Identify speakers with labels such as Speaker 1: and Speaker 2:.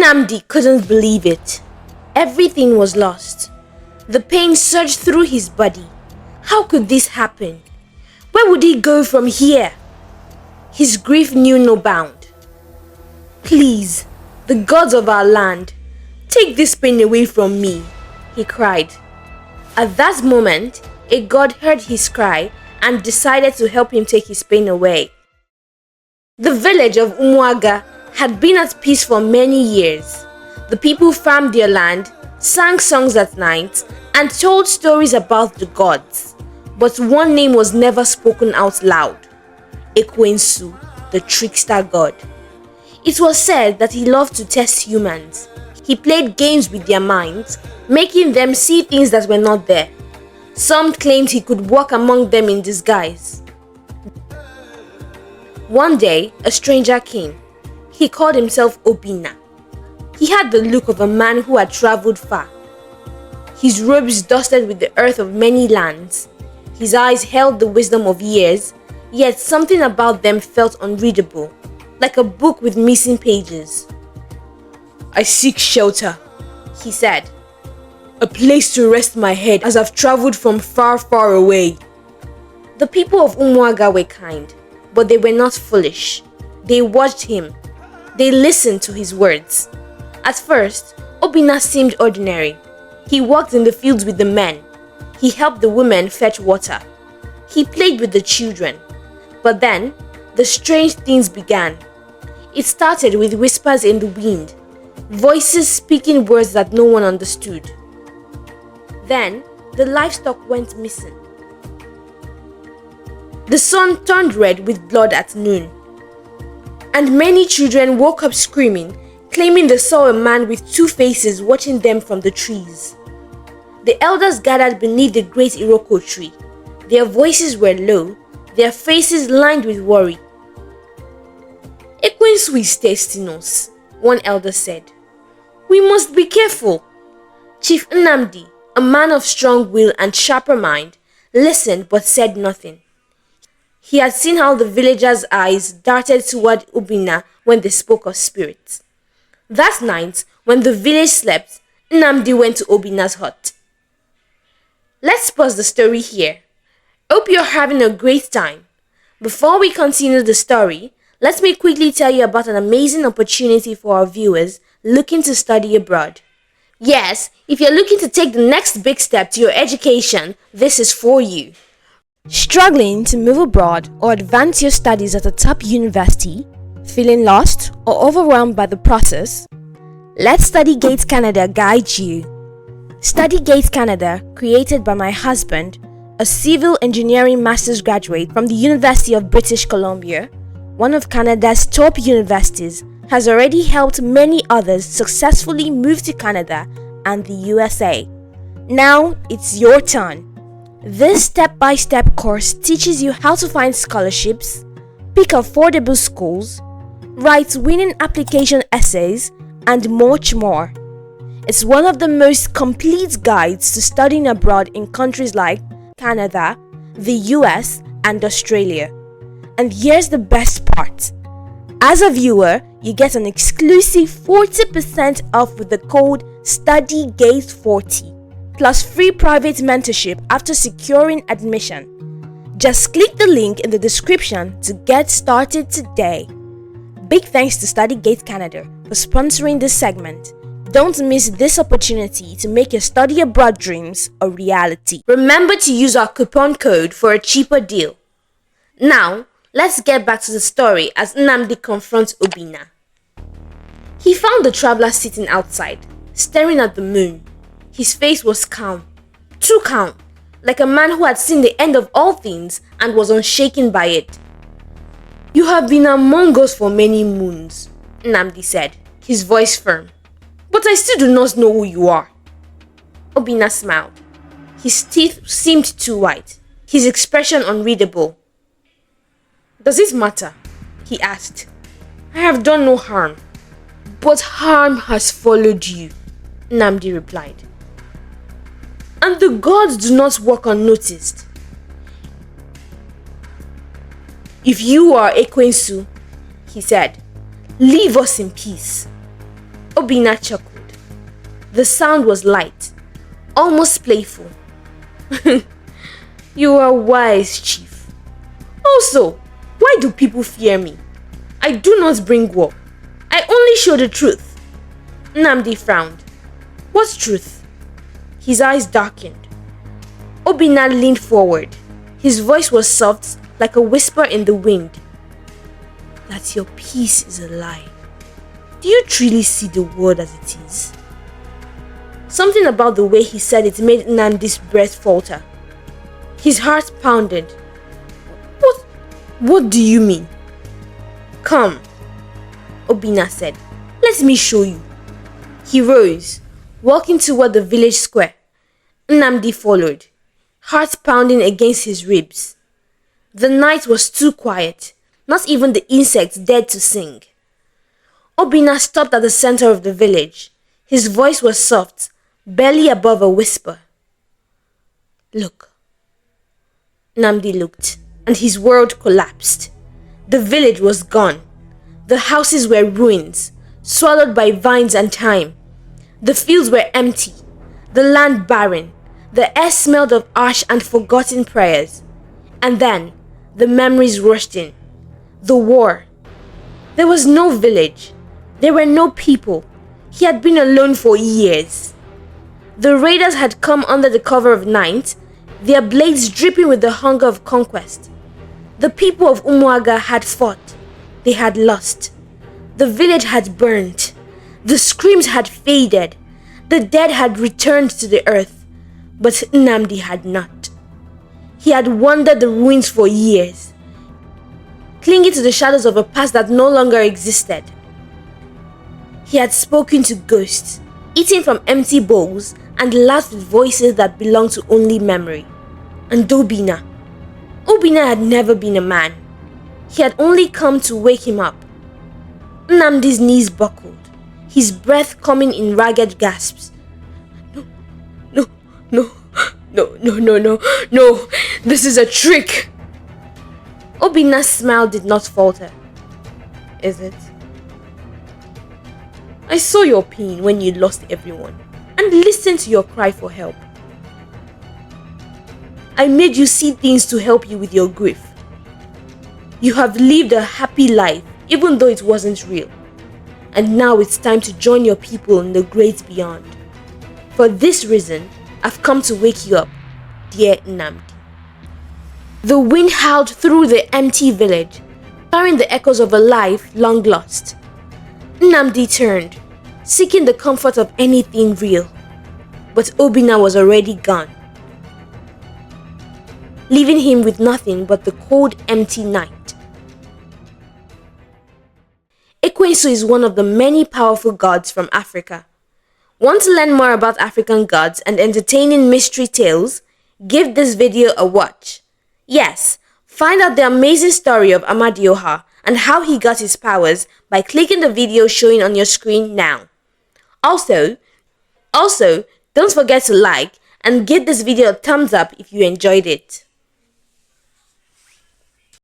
Speaker 1: Nnamdi couldn't believe it. Everything was lost. The pain surged through his body. How could this happen? Where would he go from here? His grief knew no bound. "Please, the gods of our land, take this pain away from me," he cried. At that moment, a god heard his cry and decided to help him take his pain away. The village of Umuaga had been at peace for many years. The people farmed their land, sang songs at night, and told stories about the gods. But one name was never spoken out loud: Ekwensu, the trickster god. It was said that he loved to test humans. He played games with their minds, making them see things that were not there. Some claimed he could walk among them in disguise. One day, a stranger came. He called himself Obina. He had the look of a man who had traveled far. His robes dusted with the earth of many lands. His eyes held the wisdom of years, yet something about them felt unreadable, like a book with missing pages. "I seek shelter," he said. "A place to rest my head as I've traveled from far, far away." The people of Umuaga were kind, but they were not foolish. They watched him. They listened to his words. At first, Obina seemed ordinary. He walked in the fields with the men. He helped the women fetch water. He played with the children. But then, the strange things began. It started with whispers in the wind, voices speaking words that no one understood. Then, the livestock went missing. The sun turned red with blood at noon. And many children woke up screaming, claiming they saw a man with two faces watching them from the trees. The elders gathered beneath the great Iroko tree. Their voices were low, their faces lined with worry. "Ekwensu is testing us," one elder said. "We must be careful." Chief Nnamdi, a man of strong will and sharper mind, listened but said nothing. He had seen how the villagers' eyes darted toward Obina when they spoke of spirits. That night, when the village slept, Nnamdi went to Obina's hut. Let's pause the story here. Hope you're having a great time. Before we continue the story, let me quickly tell you about an amazing opportunity for our viewers looking to study abroad. Yes, if you're looking to take the next big step to your education, this is for you. Struggling to move abroad or advance your studies at a top university? Feeling lost or overwhelmed by the process? Let StudyGate Canada guide you. StudyGate Canada, created by my husband, a civil engineering master's graduate from the University of British Columbia, one of Canada's top universities, has already helped many others successfully move to Canada and the USA. Now it's your turn. This step-by-step course teaches you how to find scholarships, pick affordable schools, write winning application essays, and much more. It's one of the most complete guides to studying abroad in countries like Canada, the US, and Australia. And here's the best part. As a viewer, you get an exclusive 40% off with the code StudyGate40, plus free private mentorship after securing admission. Just click the link in the description to get started today. Big thanks to StudyGate Canada for sponsoring this segment. Don't miss this opportunity to make your study abroad dreams a reality. Remember to use our coupon code for a cheaper deal. Now, let's get back to the story as Nnamdi confronts Obina. He found the traveler sitting outside, staring at the moon. His face was calm, too calm, like a man who had seen the end of all things and was unshaken by it. "You have been among us for many moons," Nnamdi said, his voice firm. "But I still do not know who you are." Obina smiled. His teeth seemed too white, his expression unreadable. "Does it matter?" he asked. "I have done no harm." "But harm has followed you," Nnamdi replied. "And the gods do not work unnoticed. If you are Ekwensu," he said, "leave us in peace." Obina chuckled. The sound was light, almost playful. You are wise, Chief. Also, why do people fear me? I do not bring war. I only show the truth. Nnamdi frowned. What truth? His eyes darkened. Obina leaned forward. His voice was soft, like a whisper in the wind. That your peace is a lie. Do you truly see the world as it is? Something about the way he said it made Nnamdi's breath falter. His heart pounded. What do you mean? Come, Obina said. Let me show you. He rose, walking toward the village square. Nnamdi followed, heart pounding against his ribs. The night was too quiet. Not even the insects dared to sing. Obina stopped at the center of the village. His voice was soft, barely above a whisper. Look. Nnamdi looked, and his world collapsed. The village was gone. The houses were ruins, swallowed by vines and time. The fields were empty, the land barren. The air smelled of ash and forgotten prayers. And then, the memories rushed in. The war. There was no village. There were no people. He had been alone for years. The raiders had come under the cover of night, their blades dripping with the hunger of conquest. The people of Umuaga had fought. They had lost. The village had burned. The screams had faded. The dead had returned to the earth. But Nnamdi had not. He had wandered the ruins for years, clinging to the shadows of a past that no longer existed. He had spoken to ghosts, eaten from empty bowls, and laughed with voices that belonged to only memory. And Obina had never been a man. He had only come to wake him up. Nnamdi's knees buckled, his breath coming in ragged gasps. No, this is a trick. Obina's smile did not falter. Is it? I saw your pain when you lost everyone and listened to your cry for help. I made you see things to help you with your grief. You have lived a happy life even though it wasn't real. And now it's time to join your people in the great beyond. For this reason, I've come to wake you up, dear Nnamdi. The wind howled through the empty village, carrying the echoes of a life long lost. Nnamdi turned, seeking the comfort of anything real. But Obina was already gone, leaving him with nothing but the cold, empty night. Ekwensu is one of the many powerful gods from Africa. Want to learn more about African gods and entertaining mystery tales? Give this video a watch. Yes, find out the amazing story of Amadioha and how he got his powers by clicking the video showing on your screen now. Also, don't forget to like and give this video a thumbs up if you enjoyed it.